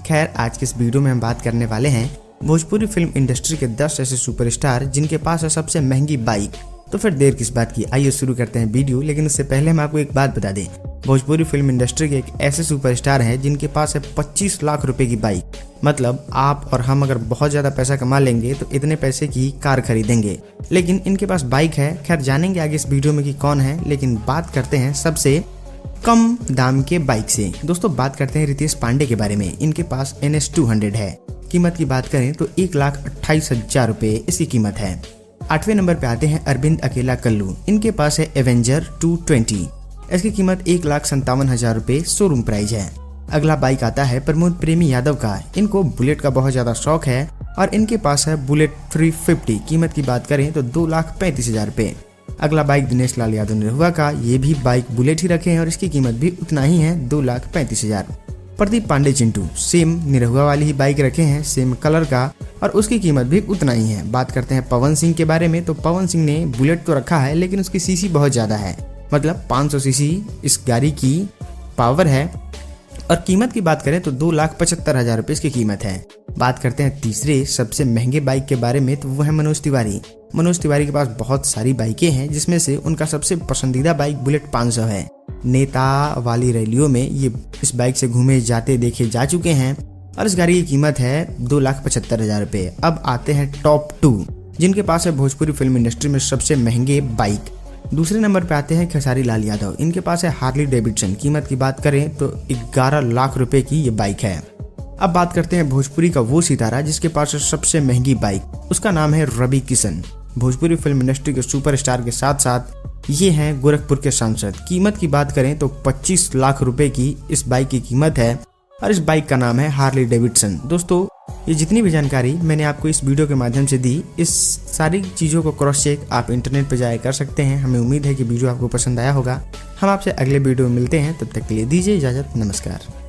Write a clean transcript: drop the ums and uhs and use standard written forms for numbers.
खैर आज के इस वीडियो में हम बात करने वाले हैं भोजपुरी फिल्म इंडस्ट्री के 10 ऐसे सुपरस्टार जिनके पास है सबसे महंगी बाइक। तो फिर देर किस बात की, आइए शुरू करते हैं वीडियो। लेकिन उससे पहले हम आपको एक बात बता दें, भोजपुरी फिल्म इंडस्ट्री के एक ऐसे सुपरस्टार हैं जिनके पास है 25 लाख रुपए की बाइक। मतलब आप और हम अगर बहुत ज्यादा पैसा कमा लेंगे तो इतने पैसे की कार खरीदेंगे, लेकिन इनके पास बाइक है। खैर जानेंगे आगे इस वीडियो में कि कौन है, लेकिन बात करते हैं सबसे कम दाम के बाइक से। दोस्तों बात करते हैं रितेश पांडे के बारे में। इनके पास NS 200 है। कीमत की बात करें तो 1,28,000 रुपए इसकी कीमत है। 8वें नंबर पे आते हैं अरविंद अकेला कल्लू। इनके पास है एवेंजर 220। इसकी कीमत 1,57,000 रुपए शोरूम प्राइस है। अगला बाइक आता है प्रमोद प्रेमी यादव का। इनको बुलेट का बहुत ज्यादा शौक है और इनके पास है बुलेट 350। कीमत की बात करें तो 2,35,000 रुपए। अगला बाइक दिनेश लाल यादव निरहुआ का। ये भी बाइक बुलेट ही रखे हैं और इसकी कीमत भी उतना ही है, 2,35,000। प्रदीप पांडे चिंटू सेम निरहुआ वाली ही बाइक रखे हैं, सेम कलर का, और उसकी कीमत भी उतना ही है। बात करते हैं पवन सिंह के बारे में। तो पवन सिंह ने बुलेट तो रखा है लेकिन उसकी सीसी बहुत ज्यादा है, मतलब 500 सीसी इस गाड़ी की पावर है। और कीमत की बात करें तो 2,75,000 रुपए इसकी कीमत है। बात करते हैं तीसरे सबसे महंगे बाइक के बारे में, तो वो है मनोज तिवारी। मनोज तिवारी के पास बहुत सारी बाइकें हैं, जिसमें से उनका सबसे पसंदीदा बाइक बुलेट 500 है। नेता वाली रैलियों में ये इस बाइक से घूमे जाते देखे जा चुके हैं और इस गाड़ी की कीमत है 2,75,000 रुपए। अब आते हैं टॉप 2 जिनके पास है भोजपुरी फिल्म इंडस्ट्री में सबसे महंगे बाइक। दूसरे नंबर पे आते हैं खेसारी लाल यादव। इनके पास है हार्ली डेविडसन। कीमत की बात करें तो 11 लाख रुपए की ये बाइक है। अब बात करते हैं भोजपुरी का वो सितारा जिसके पास है सबसे महंगी बाइक। उसका नाम है रवि किशन। भोजपुरी फिल्म इंडस्ट्री के सुपरस्टार के साथ साथ ये हैं गोरखपुर के सांसद। कीमत की बात करें तो 25 लाख रुपए की इस बाइक की कीमत है और इस बाइक का नाम है हार्ली डेविडसन। दोस्तों ये जितनी भी जानकारी मैंने आपको इस वीडियो के माध्यम से दी, इस सारी चीज़ों को क्रॉस चेक आप इंटरनेट पर जाकर कर सकते हैं। हमें उम्मीद है कि वीडियो आपको पसंद आया होगा। हम आपसे अगले वीडियो में मिलते हैं, तब तक के लिए दीजिए इजाज़त। नमस्कार।